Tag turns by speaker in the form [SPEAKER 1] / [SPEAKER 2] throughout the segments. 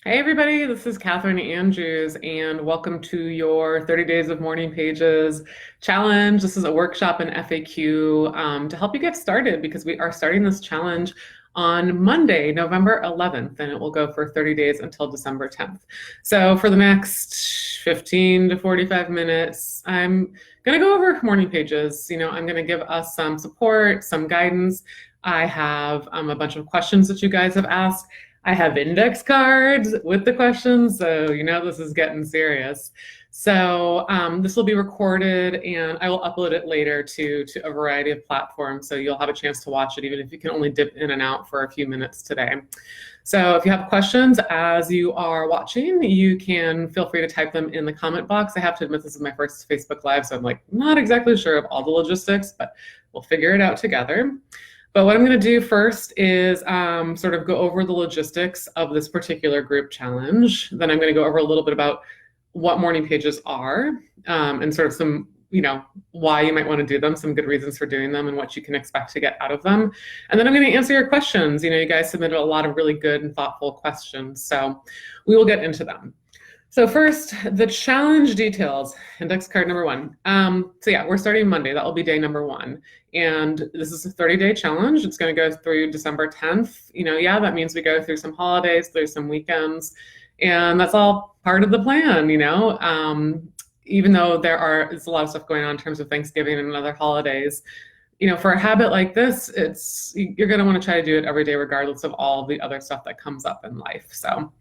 [SPEAKER 1] Hey everybody, this is Catherine Andrews, and welcome to your 30 Days of Morning Pages challenge. This is a workshop and FAQ to help you get started because we are starting this challenge on Monday, November 11th, and it will go for 30 days until December 10th. So for the next 15 to 45 minutes, I'm going to go over morning pages. I'm going to give us some support, some guidance. I have a bunch of questions that you guys have asked. I have index cards with the questions, so this is getting serious. So this will be recorded, and I will upload it later to a variety of platforms, so you'll have a chance to watch it, even if you can only dip in and out for a few minutes today. So if you have questions as you are watching, you can feel free to type them in the comment box. I have to admit, this is my first Facebook Live, so I'm not exactly sure of all the logistics, but we'll figure it out together. But what I'm going to do first is sort of go over the logistics of this particular group challenge. Then I'm going to go over a little bit about what morning pages are and sort of some, why you might want to do them, some good reasons for doing them and what you can expect to get out of them. And then I'm going to answer your questions. You guys submitted a lot of really good and thoughtful questions, so we will get into them. So first, the challenge details, index card number one. So yeah, we're starting Monday. That will be day number one. And this is a 30-day challenge. It's going to go through December 10th. That means we go through some holidays, through some weekends, and that's all part of the plan, even though there's a lot of stuff going on in terms of Thanksgiving and other holidays. For a habit like this, you're going to want to try to do it every day, regardless of all the other stuff that comes up in life. So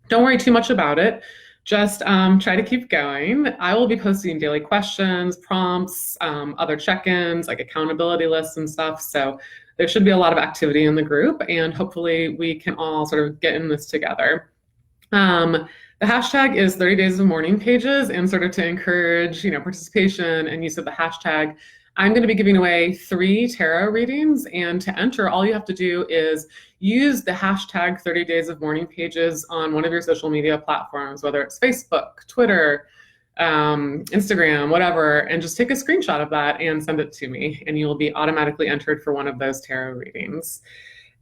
[SPEAKER 1] don't worry too much about it. Just try to keep going. I will be posting daily questions, prompts, other check-ins, like accountability lists and stuff. So there should be a lot of activity in the group, and hopefully we can all sort of get in this together. The hashtag is 30 Days of Morning Pages, and sort of to encourage, participation and use of the hashtag, I'm going to be giving away 3 tarot readings, and to enter, all you have to do is use the hashtag 30 Days of Morning Pages on one of your social media platforms, whether it's Facebook, Twitter, Instagram, whatever, and just take a screenshot of that and send it to me, and you will be automatically entered for one of those tarot readings.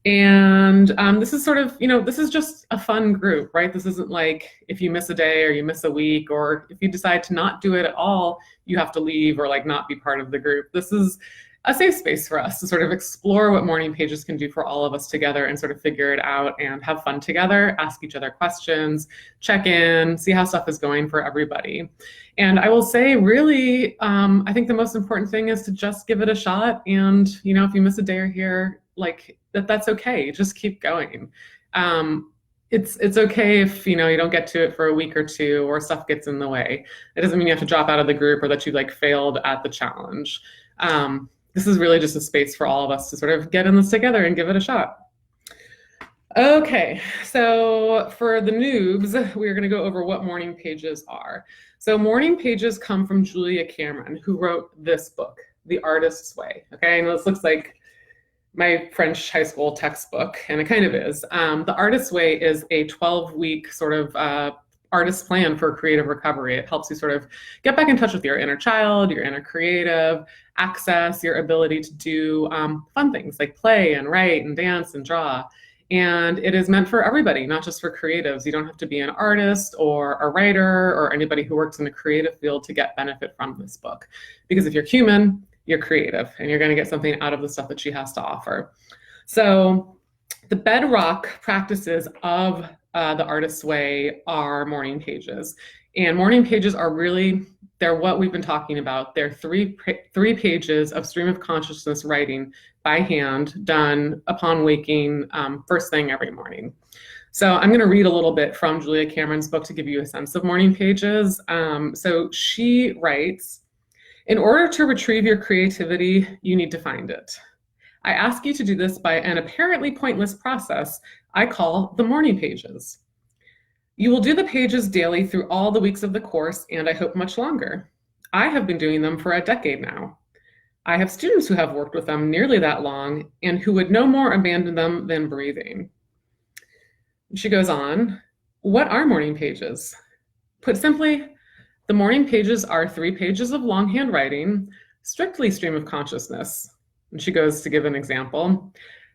[SPEAKER 1] And this is sort of, this is just a fun group, right? This isn't like if you miss a day or you miss a week, or if you decide to not do it at all, you have to leave or not be part of the group. This is a safe space for us to sort of explore what morning pages can do for all of us together and sort of figure it out and have fun together, ask each other questions, check in, see how stuff is going for everybody. And I will say, really, I think the most important thing is to just give it a shot. And, if you miss a day or here, that's okay. Just keep going. It's okay if you don't get to it for a week or two, or stuff gets in the way. It doesn't mean you have to drop out of the group or that you failed at the challenge. This is really just a space for all of us to sort of get in this together and give it a shot. Okay, so for the noobs, we're going to go over what morning pages are. So morning pages come from Julia Cameron, who wrote this book, The Artist's Way. Okay, and this looks like my French high school textbook, and it kind of is. The Artist's Way is a 12-week sort of artist plan for creative recovery. It helps you sort of get back in touch with your inner child, your inner creative, access your ability to do fun things like play and write and dance and draw. And it is meant for everybody, not just for creatives. You don't have to be an artist or a writer or anybody who works in the creative field to get benefit from this book. Because if you're human, you're creative, and you're going to get something out of the stuff that she has to offer. So the bedrock practices of The Artist's Way are morning pages. And morning pages are really, they're what we've been talking about. They're three pages of stream of consciousness writing by hand, done upon waking first thing every morning. So I'm going to read a little bit from Julia Cameron's book to give you a sense of morning pages. So she writes, in order to retrieve your creativity, you need to find it. I ask you to do this by an apparently pointless process I call the morning pages. You will do the pages daily through all the weeks of the course, and I hope much longer. I have been doing them for a decade now. I have students who have worked with them nearly that long and who would no more abandon them than breathing. She goes on, what are morning pages? Put simply, the morning pages are 3 pages of longhand writing, strictly stream of consciousness. And she goes to give an example.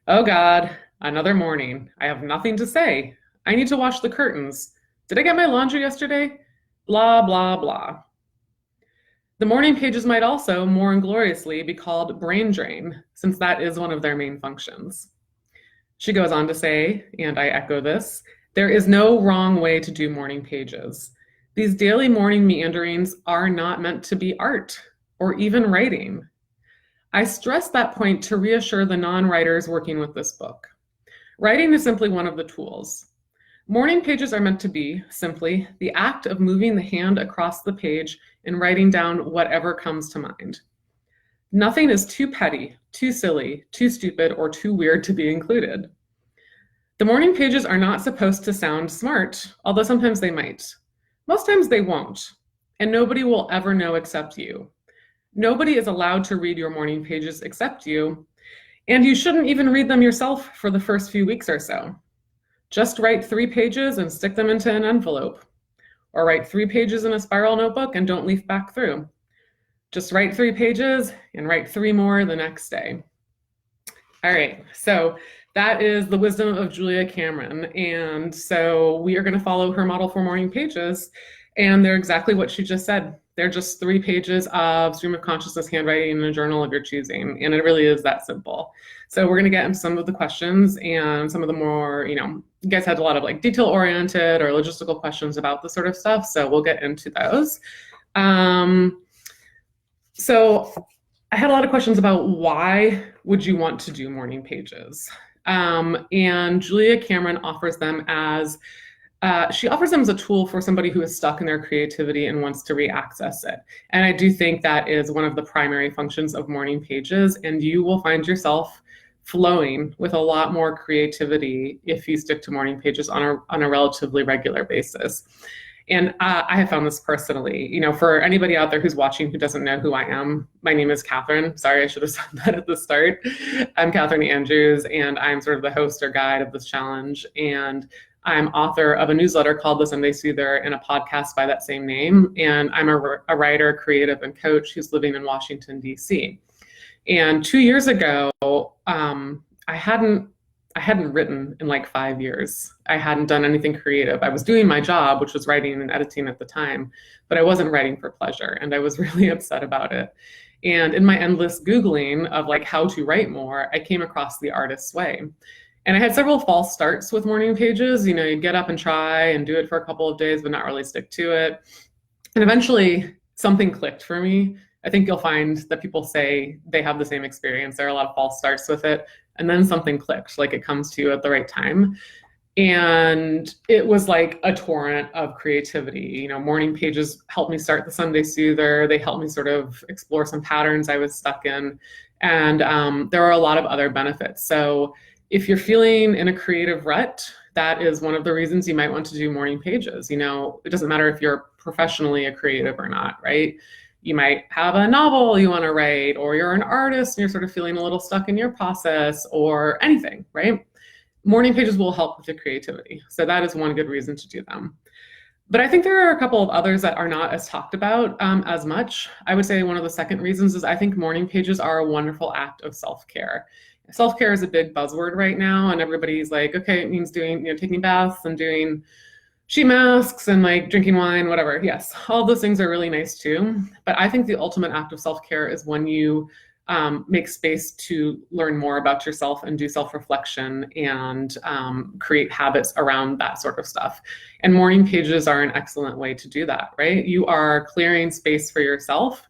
[SPEAKER 1] Oh God, another morning. I have nothing to say. I need to wash the curtains. Did I get my laundry yesterday? Blah, blah, blah. The morning pages might also, more ingloriously, be called brain drain, since that is one of their main functions. She goes on to say, and I echo this, there is no wrong way to do morning pages. These daily morning meanderings are not meant to be art or even writing. I stress that point to reassure the non-writers working with this book. Writing is simply one of the tools. Morning pages are meant to be, simply, the act of moving the hand across the page and writing down whatever comes to mind. Nothing is too petty, too silly, too stupid, or too weird to be included. The morning pages are not supposed to sound smart, although sometimes they might. Most times they won't, and nobody will ever know except you. Nobody is allowed to read your morning pages except you, and you shouldn't even read them yourself for the first few weeks or so. Just write 3 pages and stick them into an envelope, or write 3 pages in a spiral notebook and don't leaf back through. Just write 3 pages and write 3 more the next day. All right, so that is the wisdom of Julia Cameron. And so we are going to follow her model for morning pages, and they're exactly what she just said. They're just 3 pages of stream of consciousness handwriting in a journal of your choosing, and it really is that simple. So we're going to get into some of the questions and some of the more, you guys had a lot of like detail-oriented or logistical questions about this sort of stuff, so we'll get into those. So I had a lot of questions about why would you want to do morning pages? And Julia Cameron offers them as she offers them as a tool for somebody who is stuck in their creativity and wants to re-access it. And I do think that is one of the primary functions of morning pages, and you will find yourself flowing with a lot more creativity if you stick to morning pages on a relatively regular basis. And I have found this personally, for anybody out there who's watching who doesn't know who I am, my name is Catherine. Sorry, I should have said that at the start. I'm Catherine Andrews, and I'm sort of the host or guide of this challenge. And I'm author of a newsletter called The Sunday Soother and a podcast by that same name. And I'm a writer, creative, and coach who's living in Washington, D.C. And 2 years ago, I hadn't written in like 5 years. I hadn't done anything creative. I was doing my job, which was writing and editing at the time, but I wasn't writing for pleasure, and I was really upset about it. And in my endless Googling of like how to write more, I came across The Artist's Way. And I had several false starts with morning pages. You get up and try and do it for a couple of days, but not really stick to it. And eventually something clicked for me. I think you'll find that people say they have the same experience. There are a lot of false starts with it. And then something clicked, like it comes to you at the right time. And it was like a torrent of creativity. Morning pages helped me start the Sunday Soother. They helped me sort of explore some patterns I was stuck in. And there are a lot of other benefits. So if you're feeling in a creative rut, that is one of the reasons you might want to do morning pages. It doesn't matter if you're professionally a creative or not, right? You might have a novel you want to write, or you're an artist and you're sort of feeling a little stuck in your process, or anything, right? Morning pages will help with your creativity. So that is one good reason to do them. But I think there are a couple of others that are not as talked about as much. I would say one of the second reasons is I think morning pages are a wonderful act of self-care. Self-care is a big buzzword right now, and everybody's like, okay, it means doing, taking baths and doing sheet masks and like drinking wine, whatever. Yes, all those things are really nice too. But I think the ultimate act of self-care is when you make space to learn more about yourself and do self-reflection and create habits around that sort of stuff. And morning pages are an excellent way to do that, right? You are clearing space for yourself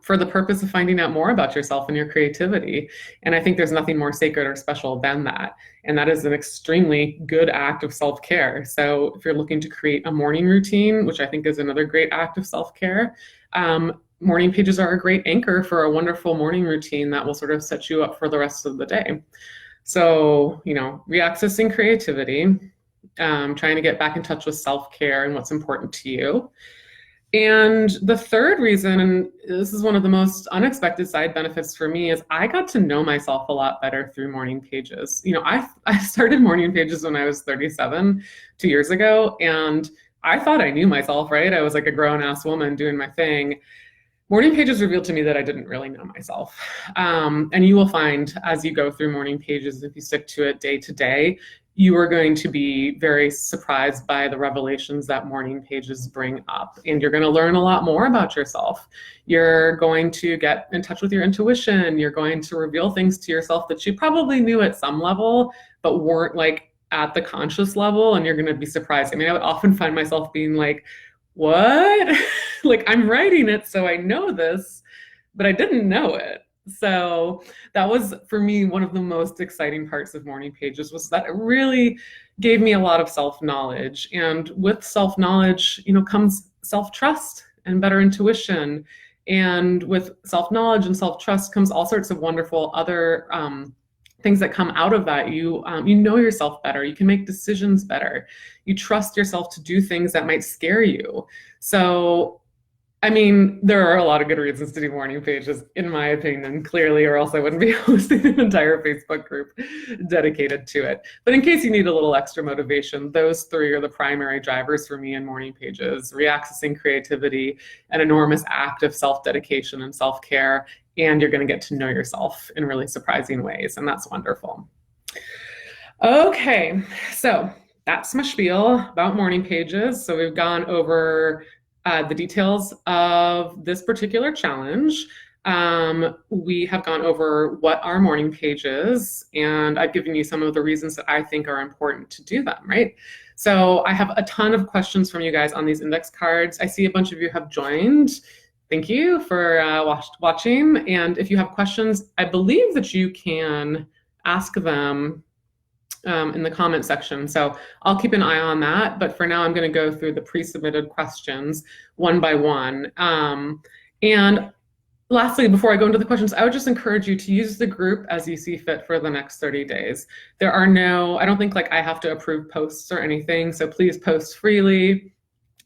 [SPEAKER 1] for the purpose of finding out more about yourself and your creativity. And I think there's nothing more sacred or special than that. And that is an extremely good act of self-care. So if you're looking to create a morning routine, which I think is another great act of self-care, morning pages are a great anchor for a wonderful morning routine that will sort of set you up for the rest of the day. So, reaccessing creativity, trying to get back in touch with self-care and what's important to you. And the third reason, and this is one of the most unexpected side benefits for me, is I got to know myself a lot better through morning pages. I started morning pages when I was 37, 2 years ago, and I thought I knew myself, right? I was like a grown-ass woman doing my thing. Morning pages revealed to me that I didn't really know myself. And you will find as you go through morning pages, if you stick to it day to day, you are going to be very surprised by the revelations that morning pages bring up. And you're going to learn a lot more about yourself. You're going to get in touch with your intuition. You're going to reveal things to yourself that you probably knew at some level, but weren't like at the conscious level. And you're going to be surprised. I mean, I would often find myself being like, what? Like, I'm writing it, so I know this, but I didn't know it. So that was, for me, one of the most exciting parts of morning pages, was that it really gave me a lot of self-knowledge. And with self-knowledge, comes self-trust and better intuition. And with self-knowledge and self-trust comes all sorts of wonderful other things that come out of that. You know yourself better. You can make decisions better. You trust yourself to do things that might scare you. So, I mean, there are a lot of good reasons to do morning pages, in my opinion, clearly, or else I wouldn't be hosting an entire Facebook group dedicated to it. But in case you need a little extra motivation, those three are the primary drivers for me in morning pages: reaccessing creativity, an enormous act of self-dedication and self-care, and you're going to get to know yourself in really surprising ways, and that's wonderful. Okay, so that's my spiel about morning pages. So we've gone over the details of this particular challenge. We have gone over what are morning pages, and I've given you some of the reasons that I think are important to do them, right? So I have a ton of questions from you guys on these index cards. I see a bunch of you have joined. Thank you for watching. And if you have questions, I believe that you can ask them in the comment section. So I'll keep an eye on that. But for now, I'm going to go through the pre-submitted questions one by one. And lastly, before I go into the questions, I would just encourage you to use the group as you see fit for the next 30 days. There are I don't think I have to approve posts or anything. So please post freely,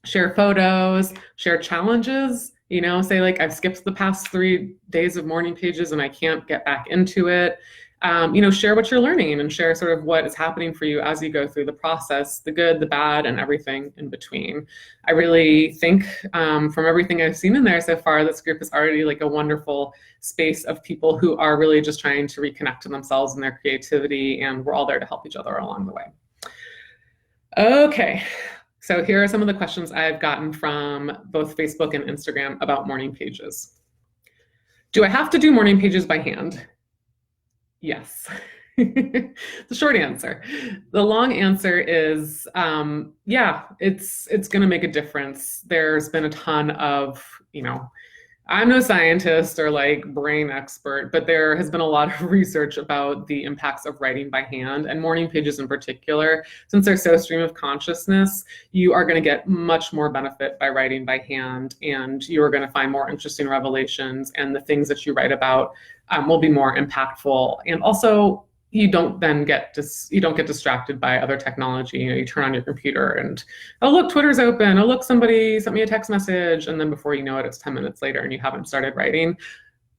[SPEAKER 1] share photos, share challenges. Say I've skipped the past 3 days of morning pages and I can't get back into it. Share what you're learning and share sort of what is happening for you as you go through the process, the good, the bad, and everything in between. I really think from everything I've seen in there so far, this group is already a wonderful space of people who are really just trying to reconnect to themselves and their creativity, and we're all there to help each other along the way. Okay. So here are some of the questions I've gotten from both Facebook and Instagram about morning pages. Do I have to do morning pages by hand? Yes. The short answer. The long answer is, yeah, it's going to make a difference. There's been a ton of, I'm no scientist or brain expert, but there has been a lot of research about the impacts of writing by hand, and morning pages in particular. Since they're so stream of consciousness, you are going to get much more benefit by writing by hand, and you are going to find more interesting revelations, and the things that you write about will be more impactful. And also, you don't get distracted by other technology. You turn on your computer and, oh, look, Twitter's open. Oh, look, somebody sent me a text message. And then before you know it, it's 10 minutes later and you haven't started writing.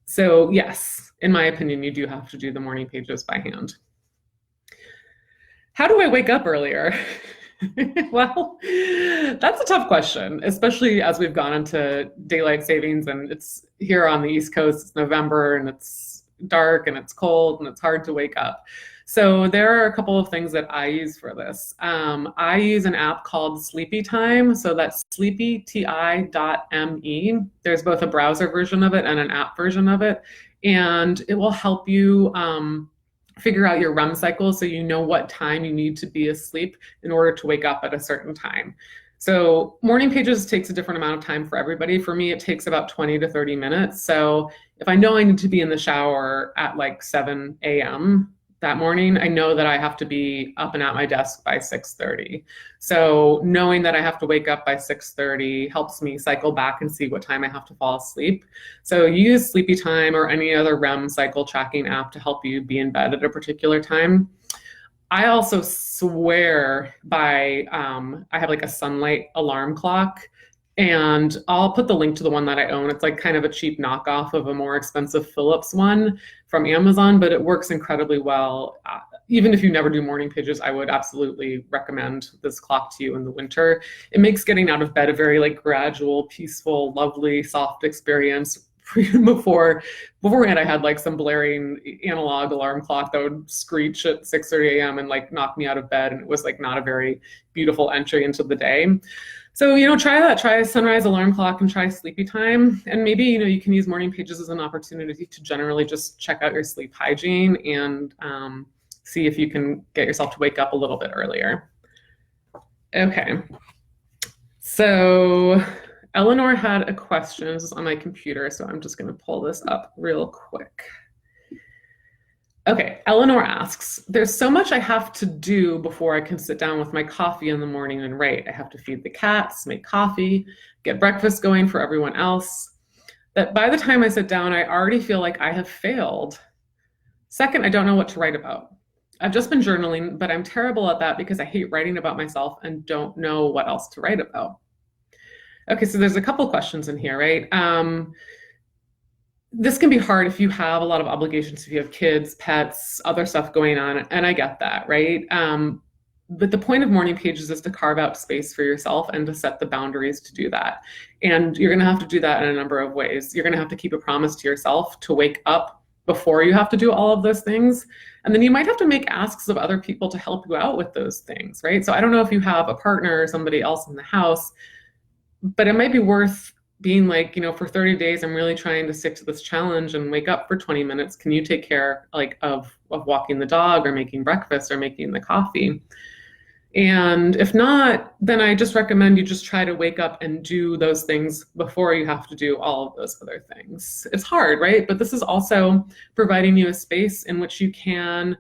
[SPEAKER 1] So yes, in my opinion, you do have to do the morning pages by hand. How do I wake up earlier? Well, that's a tough question, especially as we've gone into daylight savings, and it's here on the East Coast, it's November and it's dark and it's cold and it's hard to wake up. So there are a couple of things that I use for this. I use an app called Sleepy Time. So that's sleepyti.me. There's both a browser version of it and an app version of it. And it will help you figure out your REM cycle so you know what time you need to be asleep in order to wake up at a certain time. So morning pages takes a different amount of time for everybody. For me, it takes about 20 to 30 minutes. So if I know I need to be in the shower at 7 a.m. that morning, I know that I have to be up and at my desk by 6:30. So knowing that I have to wake up by 6:30 helps me cycle back and see what time I have to fall asleep. So use Sleepy Time or any other REM cycle tracking app to help you be in bed at a particular time. I also swear by, I have a sunlight alarm clock, and I'll put the link to the one that I own. It's kind of a cheap knockoff of a more expensive Philips one from Amazon, but it works incredibly well. Even if you never do morning pages, I would absolutely recommend this clock to you in the winter. It makes getting out of bed a very gradual, peaceful, lovely, soft experience before beforehand I had like some blaring analog alarm clock that would screech at 6:30 a.m. and like knock me out of bed, and it was like not a very beautiful entry into the day. So, try that. Try a sunrise alarm clock and try sleepy time. And maybe, you can use morning pages as an opportunity to generally just check out your sleep hygiene and see if you can get yourself to wake up a little bit earlier. Okay. So Eleanor had a question. This is on my computer, so I'm just going to pull this up real quick. Okay, Eleanor asks, there's so much I have to do before I can sit down with my coffee in the morning and write. I have to feed the cats, make coffee, get breakfast going for everyone else, that by the time I sit down, I already feel like I have failed. Second, I don't know what to write about. I've just been journaling, but I'm terrible at that because I hate writing about myself and don't know what else to write about. Okay, so there's a couple questions in here, right? This can be hard if you have a lot of obligations, if you have kids, pets, other stuff going on, and I get that, right? But the point of morning pages is to carve out space for yourself and to set the boundaries to do that. And you're gonna have to do that in a number of ways. You're gonna have to keep a promise to yourself to wake up before you have to do all of those things. And then you might have to make asks of other people to help you out with those things, right? So I don't know if you have a partner or somebody else in the house, but it might be worth being like, for 30 days, I'm really trying to stick to this challenge and wake up for 20 minutes. Can you take care of walking the dog or making breakfast or making the coffee? And if not, then I just recommend you just try to wake up and do those things before you have to do all of those other things. It's hard, right? But this is also providing you a space in which you can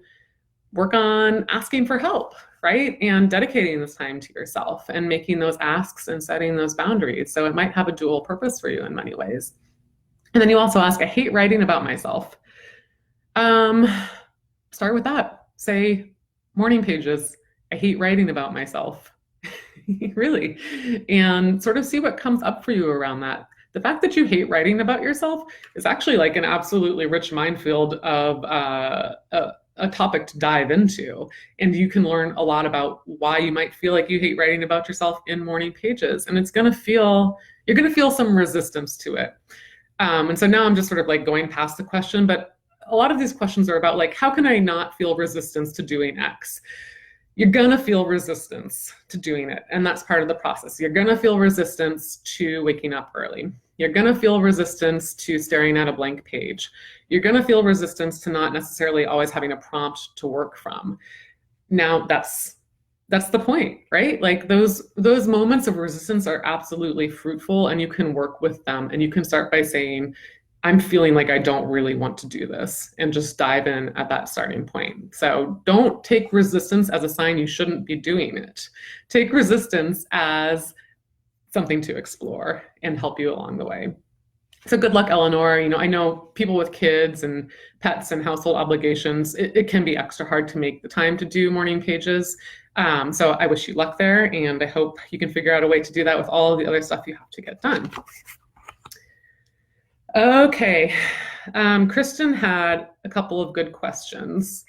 [SPEAKER 1] work on asking for help, right? And dedicating this time to yourself and making those asks and setting those boundaries. So it might have a dual purpose for you in many ways. And then you also ask, I hate writing about myself. Start with that. Say, morning pages, I hate writing about myself. Really. And sort of see what comes up for you around that. The fact that you hate writing about yourself is actually like an absolutely rich minefield of a topic to dive into. And you can learn a lot about why you might feel like you hate writing about yourself in morning pages. And you're gonna feel some resistance to it. And so now I'm just sort of like going past the question, but a lot of these questions are about like, how can I not feel resistance to doing X? You're gonna feel resistance to doing it. And that's part of the process. You're gonna feel resistance to waking up early. You're gonna feel resistance to staring at a blank page. You're gonna feel resistance to not necessarily always having a prompt to work from. Now that's the point, right? Like those moments of resistance are absolutely fruitful, and you can work with them, and you can start by saying, I'm feeling like I don't really want to do this, and just dive in at that starting point. So don't take resistance as a sign you shouldn't be doing it. Take resistance as something to explore and help you along the way. So good luck, Eleanor. I know people with kids and pets and household obligations, it can be extra hard to make the time to do morning pages. So I wish you luck there, and I hope you can figure out a way to do that with all of the other stuff you have to get done. Okay, Kristen had a couple of good questions.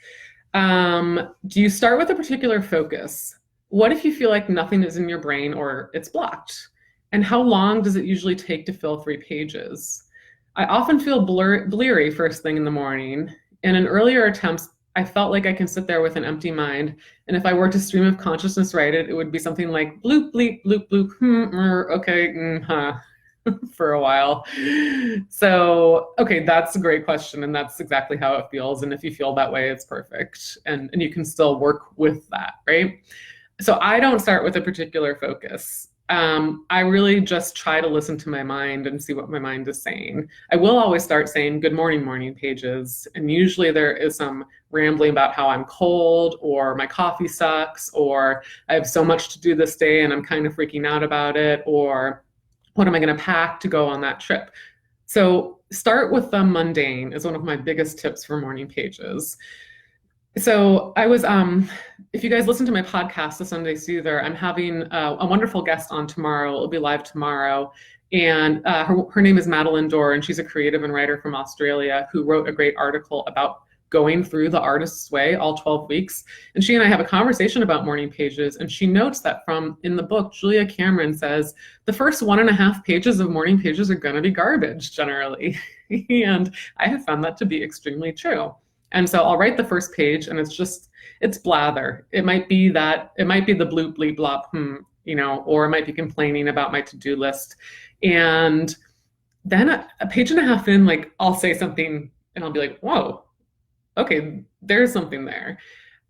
[SPEAKER 1] Do you start with a particular focus? What if you feel like nothing is in your brain or it's blocked? And how long does it usually take to fill 3 pages? I often feel bleary first thing in the morning. And in earlier attempts, I felt like I can sit there with an empty mind. And if I were to stream of consciousness write it, it would be something like bloop, bleep, bloop, bloop, okay, for a while. So, okay, that's a great question. And that's exactly how it feels. And if you feel that way, it's perfect. And you can still work with that, right? So I don't start with a particular focus. I really just try to listen to my mind and see what my mind is saying. I will always start saying, good morning, morning pages. And usually there is some rambling about how I'm cold, or my coffee sucks, or I have so much to do this day and I'm kind of freaking out about it, or what am I going to pack to go on that trip? So start with the mundane is one of my biggest tips for morning pages. So I was, if you guys listen to my podcast, The Sunday Soother, I'm having a wonderful guest on tomorrow. It'll be live tomorrow. And her name is Madeline Dorr, and she's a creative and writer from Australia who wrote a great article about going through The Artist's Way, all 12 weeks. And she and I have a conversation about morning pages. And she notes that from in the book, Julia Cameron says the first 1.5 pages of morning pages are going to be garbage generally. And I have found that to be extremely true. And so I'll write the first page and it's blather. It might be the bloop, bleep, blop, or I might be complaining about my to-do list. And then a page and a half in, like I'll say something and I'll be like, whoa, okay, there's something there.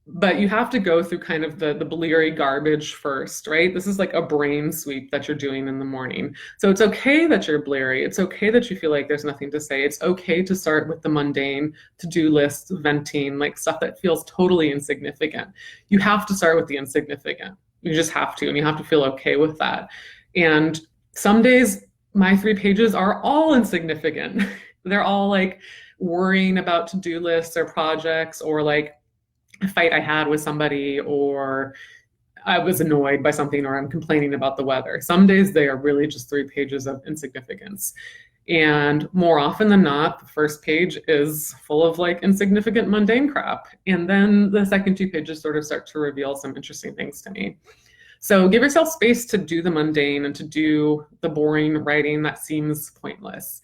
[SPEAKER 1] But you have to go through kind of the bleary garbage first, right? This is like a brain sweep that you're doing in the morning. So it's okay that you're bleary. It's okay that you feel like there's nothing to say. It's okay to start with the mundane, to-do lists, venting, like stuff that feels totally insignificant. You have to start with the insignificant. You just have to, and you have to feel okay with that. And some days, my 3 pages are all insignificant. They're all like worrying about to-do lists or projects, or like a fight I had with somebody, or I was annoyed by something, or I'm complaining about the weather. Some days they are really just 3 pages of insignificance. And more often than not, the first page is full of like insignificant, mundane crap. And then the second 2 pages sort of start to reveal some interesting things to me. So give yourself space to do the mundane and to do the boring writing that seems pointless.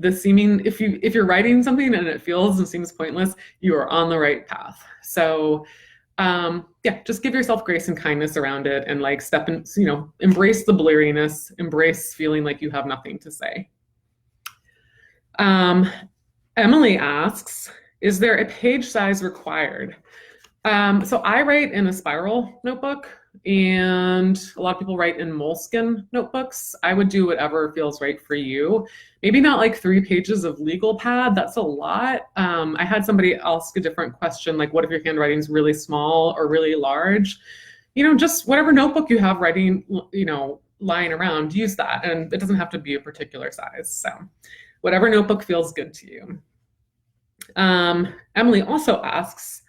[SPEAKER 1] If you're writing something and it feels and seems pointless, you are on the right path. So just give yourself grace and kindness around it, and like embrace the bleariness, embrace feeling like you have nothing to say. Emily asks, is there a page size required? So I write in a spiral notebook, and a lot of people write in Moleskine notebooks. I would do whatever feels right for you. Maybe not like 3 pages of legal pad. That's a lot. I had somebody ask a different question, like what if your handwriting is really small or really large? Just whatever notebook you have writing, lying around, use that. And it doesn't have to be a particular size. So whatever notebook feels good to you. Emily also asks,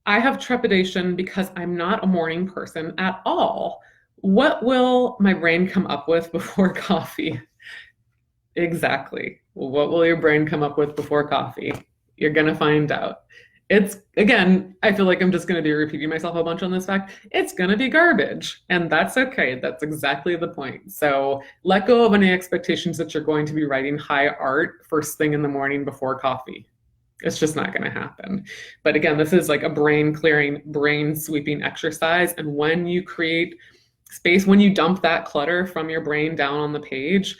[SPEAKER 1] I have trepidation because I'm not a morning person at all. What will my brain come up with before coffee? Exactly. What will your brain come up with before coffee? You're going to find out. Again, I feel like I'm just going to be repeating myself a bunch on this fact. It's going to be garbage, and that's okay. That's exactly the point. So let go of any expectations that you're going to be writing high art first thing in the morning before coffee. It's just not going to happen. But again, this is like a brain clearing, brain sweeping exercise. And when you create space, when you dump that clutter from your brain down on the page,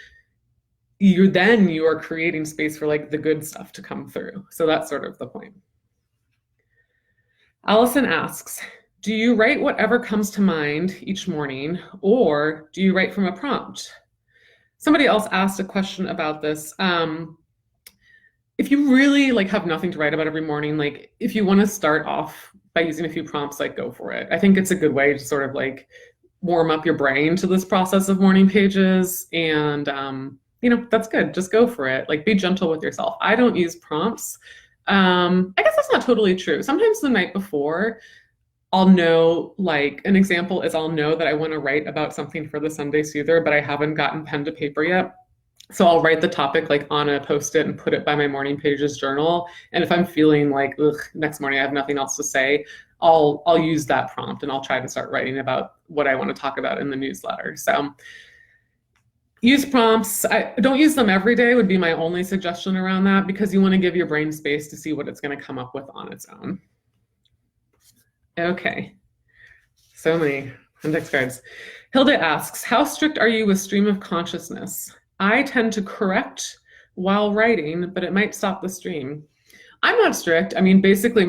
[SPEAKER 1] you are creating space for like the good stuff to come through. So that's sort of the point. Allison asks, do you write whatever comes to mind each morning, or do you write from a prompt? Somebody else asked a question about this. If you really like have nothing to write about every morning, like if you want to start off by using a few prompts, like go for it. I think it's a good way to sort of like warm up your brain to this process of morning pages. And, that's good. Just go for it. Like be gentle with yourself. I don't use prompts. I guess that's not totally true. Sometimes the night before, I'll know, like an example is I'll know that I want to write about something for the Sunday Soother, but I haven't gotten pen to paper yet. So I'll write the topic like on a Post-it and put it by my morning pages journal. And if I'm feeling like, next morning I have nothing else to say, I'll use that prompt and I'll try to start writing about what I want to talk about in the newsletter. So use prompts. I don't use them every day would be my only suggestion around that, because you want to give your brain space to see what it's going to come up with on its own. Okay, so many index cards. Hilda asks, how strict are you with stream of consciousness? I tend to correct while writing, but it might stop the stream. I'm not strict. I mean, basically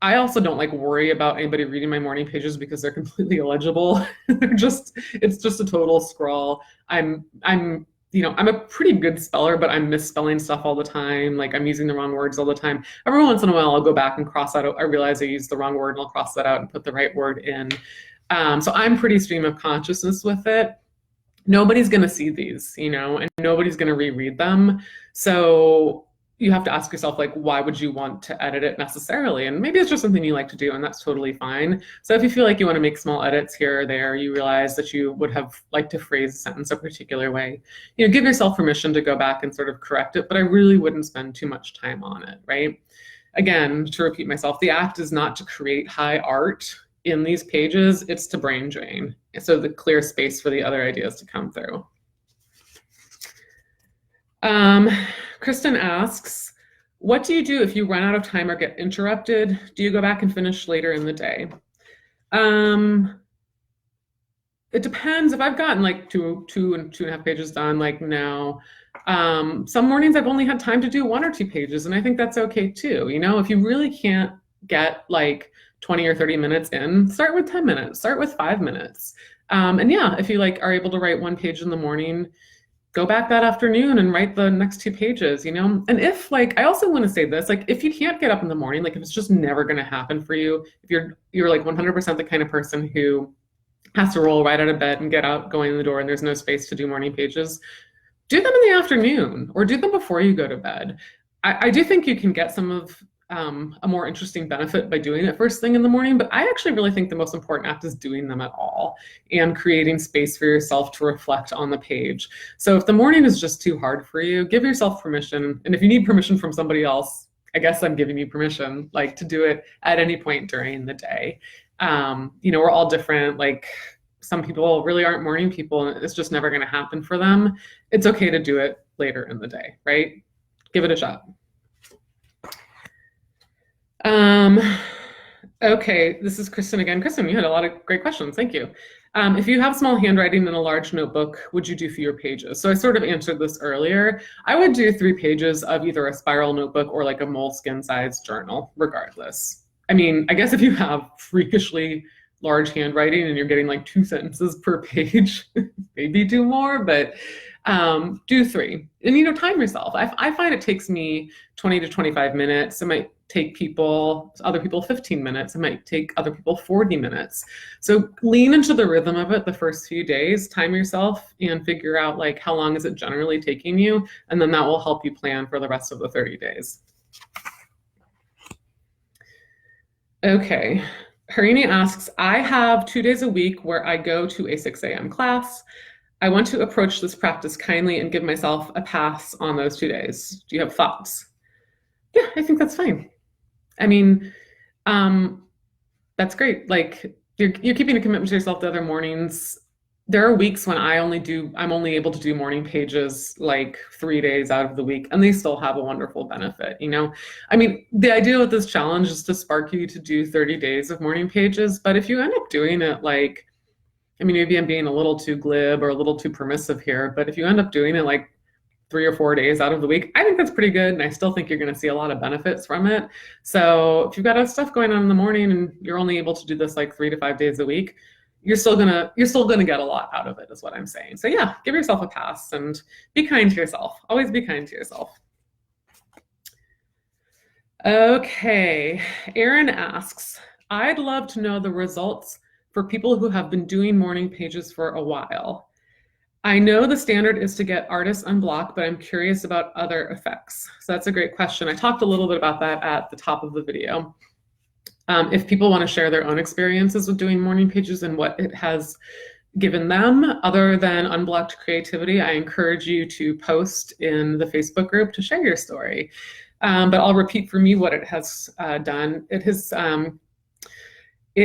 [SPEAKER 1] I also don't like worry about anybody reading my morning pages because they're completely illegible. It's just a total scrawl. I'm a pretty good speller, but I'm misspelling stuff all the time. Like I'm using the wrong words all the time. Every once in a while, I'll go back and cross out. I realize I used the wrong word and I'll cross that out and put the right word in. So I'm pretty stream of consciousness with it. Nobody's going to see these, and nobody's going to reread them. So you have to ask yourself, like, why would you want to edit it necessarily? And maybe it's just something you like to do, and that's totally fine. So if you feel like you want to make small edits here or there, you realize that you would have liked to phrase a sentence a particular way, give yourself permission to go back and sort of correct it, but I really wouldn't spend too much time on it, right? again, to repeat myself, the act is not to create high art in these pages, it's to brain drain. So the clear space for the other ideas to come through. Kristen asks, what do you do if you run out of time or get interrupted? Do you go back and finish later in the day? It depends. If I've gotten like two and 2.5 pages done, like no. Some mornings I've only had time to do 1 or 2 pages, and I think that's okay too. You know, if you really can't get like 20 or 30 minutes in, start with 10 minutes, start with 5 minutes. And yeah, if you like are able to write 1 page in the morning, go back that afternoon and write the next 2 pages, you know? And if like, I also want to say this, like if you can't get up in the morning, like if it's just never going to happen for you, if you're like 100% the kind of person who has to roll right out of bed and get out, going in the door, and there's no space to do morning pages, do them in the afternoon or do them before you go to bed. I do think you can get some of a more interesting benefit by doing it first thing in the morning, but I actually really think the most important act is doing them at all and creating space for yourself to reflect on the page. So if the morning is just too hard for you, give yourself permission. And if you need permission from somebody else, I guess I'm giving you permission, like to do it at any point during the day. You know, we're all different. Like some people really aren't morning people and it's just never going to happen for them. It's okay to do it later in the day, right? Give it a shot. Okay, this is Kristen again. Kristen, you had a lot of great questions. Thank you. If you have small handwriting in a large notebook, would you do fewer pages? So I sort of answered this earlier. I would do 3 pages of either a spiral notebook or like a Moleskine sized journal, regardless. I mean, I guess if you have freakishly large handwriting and you're getting like 2 sentences per page, maybe do more, but do 3. And, you know, time yourself. I find it takes me 20 to 25 minutes. It might take other people 15 minutes. It might take other people 40 minutes. So lean into the rhythm of it the first few days, time yourself and figure out like how long is it generally taking you. And then that will help you plan for the rest of the 30 days. Okay, Harini asks, I have 2 days a week where I go to a 6 a.m. class. I want to approach this practice kindly and give myself a pass on those 2 days. Do you have thoughts? Yeah, I think that's fine. I mean, that's great. Like you're keeping a commitment to yourself the other mornings. There are weeks when I'm only able to do morning pages like 3 days out of the week, and they still have a wonderful benefit, you know? I mean, the idea with this challenge is to spark you to do 30 days of morning pages, but if you end up doing it like, I mean, maybe I'm being a little too glib or a little too permissive here, but if you end up doing it like 3 or 4 days out of the week, I think that's pretty good. And I still think you're going to see a lot of benefits from it. So if you've got stuff going on in the morning and you're only able to do this like 3 to 5 days a week, you're still gonna get a lot out of it, is what I'm saying. So yeah, give yourself a pass and be kind to yourself. Always be kind to yourself. Okay, Erin asks, I'd love to know the results for people who have been doing morning pages for a while. I know the standard is to get artists unblocked, but I'm curious about other effects. So that's a great question. I talked a little bit about that at the top of the video. If people want to share their own experiences with doing morning pages and what it has given them, other than unblocked creativity, I encourage you to post in the Facebook group to share your story. But I'll repeat for me what it has done. It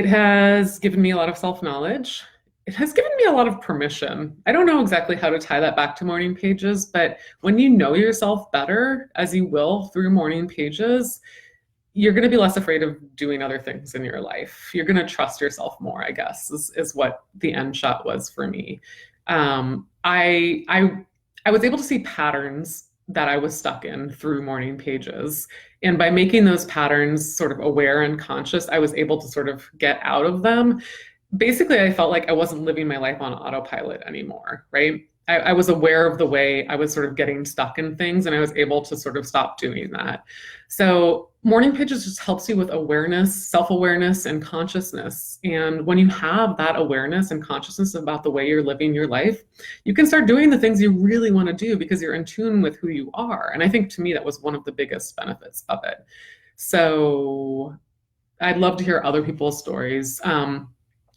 [SPEAKER 1] has given me a lot of self-knowledge. It has given me a lot of permission. I don't know exactly how to tie that back to morning pages, but when you know yourself better, as you will through morning pages, you're going to be less afraid of doing other things in your life. You're going to trust yourself more, I guess, is what the end shot was for me. I was able to see patterns that I was stuck in through morning pages. And by making those patterns sort of aware and conscious, I was able to sort of get out of them. Basically, I felt like I wasn't living my life on autopilot anymore, right? I was aware of the way I was sort of getting stuck in things, and I was able to sort of stop doing that. So morning pages just helps you with awareness, self-awareness, and consciousness. And when you have that awareness and consciousness about the way you're living your life, you can start doing the things you really want to do because you're in tune with who you are. And I think to me, that was one of the biggest benefits of it. So I'd love to hear other people's stories.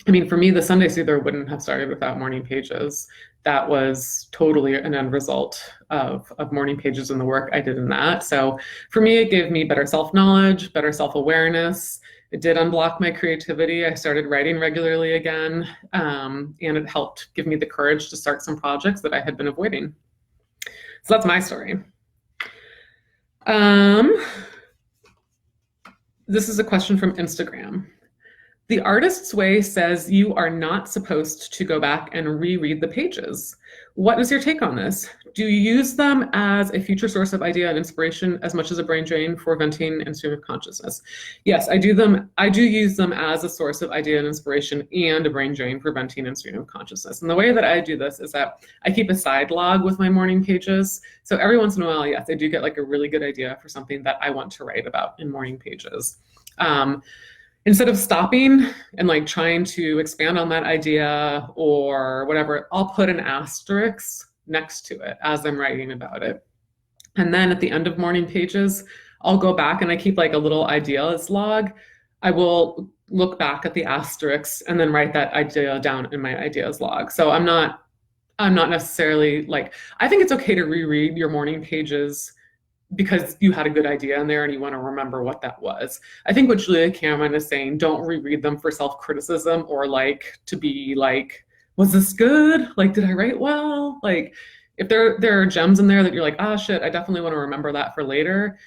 [SPEAKER 1] I mean, for me, the Sunday Soother wouldn't have started without morning pages. That was totally an end result of morning pages and the work I did in that. So for me, it gave me better self-knowledge, better self-awareness. It did unblock my creativity. I started writing regularly again, and it helped give me the courage to start some projects that I had been avoiding. So that's my story. This is a question from Instagram. The Artist's Way says you are not supposed to go back and reread the pages. What is your take on this? Do you use them as a future source of idea and inspiration as much as a brain drain for venting and stream of consciousness? Yes, I do use them as a source of idea and inspiration and a brain drain for venting and stream of consciousness. And the way that I do this is that I keep a side log with my morning pages. So every once in a while, yes, I do get like a really good idea for something that I want to write about in morning pages. Instead of stopping and like trying to expand on that idea or whatever, I'll put an asterisk next to it as I'm writing about it. And then at the end of morning pages, I'll go back and I keep like a little ideas log. I will look back at the asterisks and then write that idea down in my ideas log. So I'm not necessarily like, I think it's okay to reread your morning pages because you had a good idea in there and you want to remember what that was. I think what Julia Cameron is saying, don't reread them for self-criticism or like to be like, was this good? Like, did I write well? Like, if there are gems in there that you're like, ah, shit, I definitely want to remember that for later.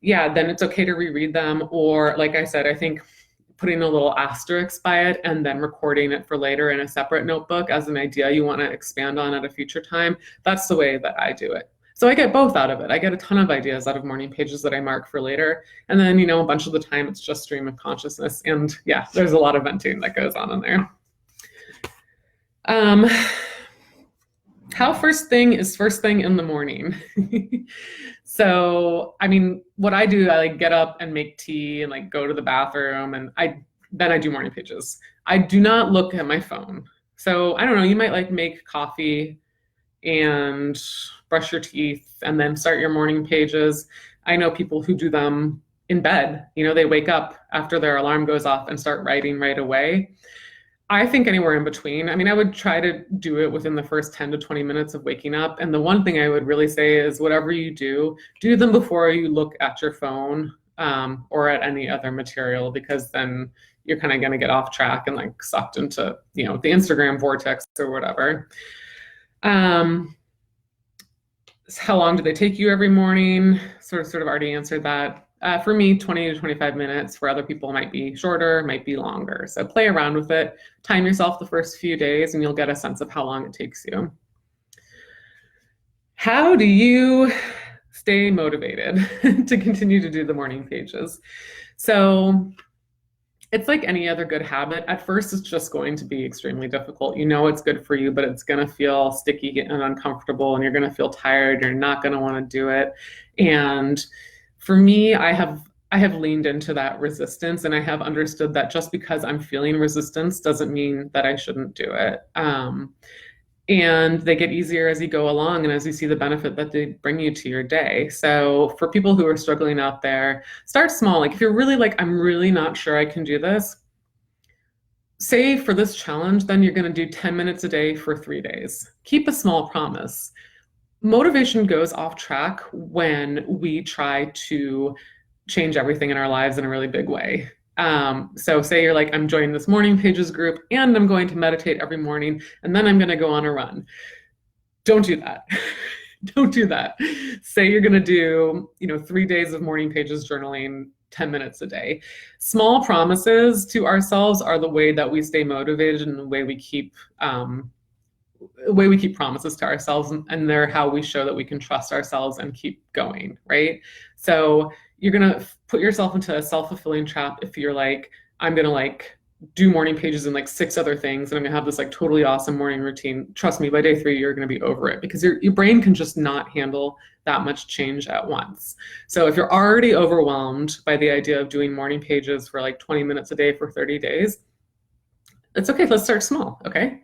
[SPEAKER 1] Yeah, then it's okay to reread them. Or like I said, I think putting a little asterisk by it and then recording it for later in a separate notebook as an idea you want to expand on at a future time. That's the way that I do it. So I get both out of it. I get a ton of ideas out of morning pages that I mark for later. And then, a bunch of the time it's just stream of consciousness. And yeah, there's a lot of venting that goes on in there. How first thing is first thing in the morning? So, I mean, what I do, I like get up and make tea and like go to the bathroom and then I do morning pages. I do not look at my phone. So I don't know, you might like make coffee and brush your teeth and then start your morning pages. I know people who do them in bed. They wake up after their alarm goes off and start writing right away. I think anywhere in between. I mean, I would try to do it within the first 10 to 20 minutes of waking up. And the one thing I would really say is whatever you do them before you look at your phone or at any other material, because then you're kind of going to get off track and like sucked into, the Instagram vortex or whatever. How long do they take you every morning? Sort of already answered that. For me, 20 to 25 minutes. For other people, might be shorter, might be longer. So play around with it. Time yourself the first few days and you'll get a sense of how long it takes you. How do you stay motivated to continue to do the morning pages? So it's like any other good habit. At first, it's just going to be extremely difficult. It's good for you, but it's going to feel sticky and uncomfortable, and you're going to feel tired. You're not going to want to do it. And for me, I have leaned into that resistance, and I have understood that just because I'm feeling resistance doesn't mean that I shouldn't do it. And they get easier as you go along and as you see the benefit that they bring you to your day. So for people who are struggling out there, start small. Like if you're really like, I'm really not sure I can do this, say for this challenge, then you're going to do 10 minutes a day for 3 days. Keep a small promise. Motivation goes off track when we try to change everything in our lives in a really big way. So say you're like, I'm joining this morning pages group and I'm going to meditate every morning and then I'm going to go on a run. Don't do that. Don't do that. Say you're going to do, 3 days of morning pages journaling, 10 minutes a day. Small promises to ourselves are the way that we stay motivated and the way we keep promises to ourselves, and they're how we show that we can trust ourselves and keep going, right? So you're going to put yourself into a self-fulfilling trap if you're like, I'm going to like do morning pages and like 6 other things, and I'm going to have this like totally awesome morning routine. Trust me, by day 3, you're going to be over it because your brain can just not handle that much change at once. So if you're already overwhelmed by the idea of doing morning pages for like 20 minutes a day for 30 days, it's okay. Let's start small. Okay.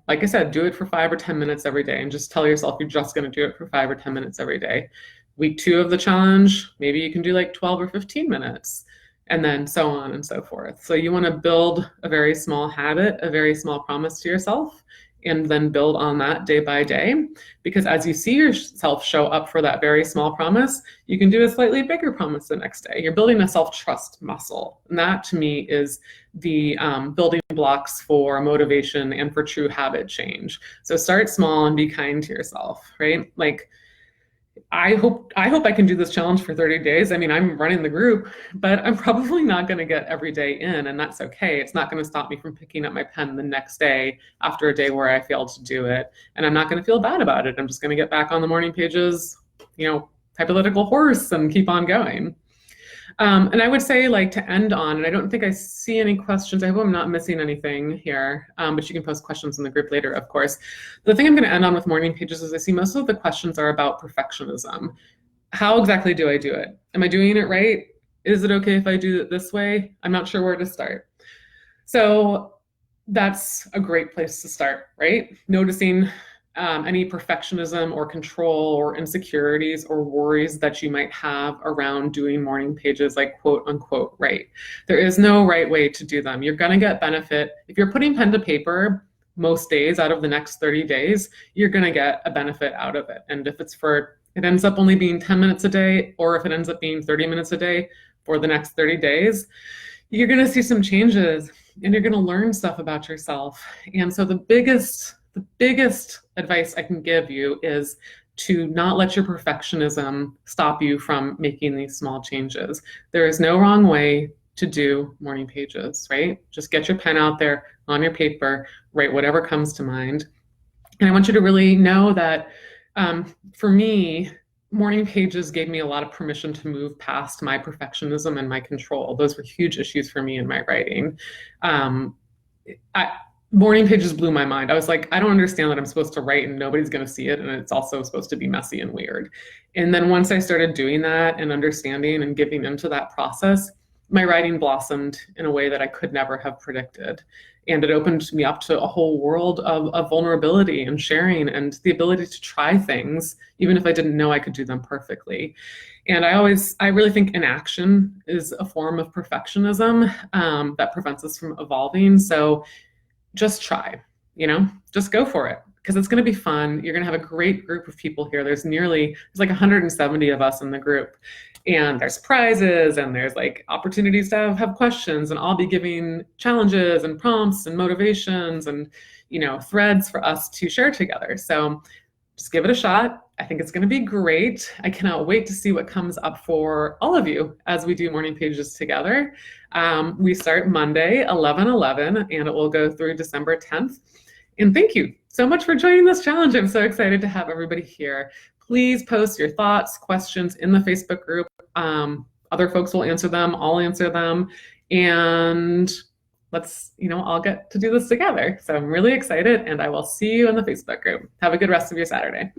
[SPEAKER 1] Like I said, do it for 5 or 10 minutes every day and just tell yourself you're just going to do it for 5 or 10 minutes every day. Week 2 of the challenge, maybe you can do like 12 or 15 minutes. and then so on and so forth. So you want to build a very small habit, a very small promise to yourself, and then build on that day by day. Because as you see yourself show up for that very small promise, you can do a slightly bigger promise the next day. You're building a self-trust muscle. And that to me is the building blocks for motivation and for true habit change. So start small and be kind to yourself, right? Like, I hope I can do this challenge for 30 days. I mean, I'm running the group, but I'm probably not going to get every day in, and that's okay. It's not going to stop me from picking up my pen the next day after a day where I failed to do it, and I'm not going to feel bad about it. I'm just going to get back on the morning pages, hypothetical horse, and keep on going. And I would say, like, to end on, and I don't think I see any questions. I hope I'm not missing anything here, but you can post questions in the group later, of course. The thing I'm going to end on with morning pages is I see most of the questions are about perfectionism. How exactly do I do it? Am I doing it right? Is it okay if I do it this way? I'm not sure where to start. So that's a great place to start, right? Noticing any perfectionism or control or insecurities or worries that you might have around doing morning pages, like quote unquote right. There is no right way to do them. You're going to get benefit. If you're putting pen to paper most days out of the next 30 days, you're going to get a benefit out of it. And if it ends up only being 10 minutes a day, or if it ends up being 30 minutes a day for the next 30 days, you're going to see some changes and you're going to learn stuff about yourself. And so the biggest advice I can give you is to not let your perfectionism stop you from making these small changes. There is no wrong way to do morning pages, right? Just get your pen out there on your paper, write whatever comes to mind. And I want you to really know that for me, morning pages gave me a lot of permission to move past my perfectionism and my control. Those were huge issues for me in my writing. Morning pages blew my mind. I was like, I don't understand that I'm supposed to write and nobody's going to see it. And it's also supposed to be messy and weird. And then once I started doing that and understanding and giving into that process, my writing blossomed in a way that I could never have predicted. And it opened me up to a whole world of vulnerability and sharing and the ability to try things, even if I didn't know I could do them perfectly. And I really think inaction is a form of perfectionism that prevents us from evolving. So just try, just go for it, because it's going to be fun. You're going to have a great group of people here. There's like 170 of us in the group, and there's prizes and there's like opportunities to have questions, and I'll be giving challenges and prompts and motivations and, threads for us to share together. So just give it a shot. I think it's going to be great. I cannot wait to see what comes up for all of you as we do morning pages together. We start Monday, 11/11, and it will go through December 10th. And thank you so much for joining this challenge. I'm so excited to have everybody here. Please post your thoughts, questions in the Facebook group. Other folks will answer them. I'll answer them. And let's, all get to do this together. So I'm really excited, and I will see you in the Facebook group. Have a good rest of your Saturday.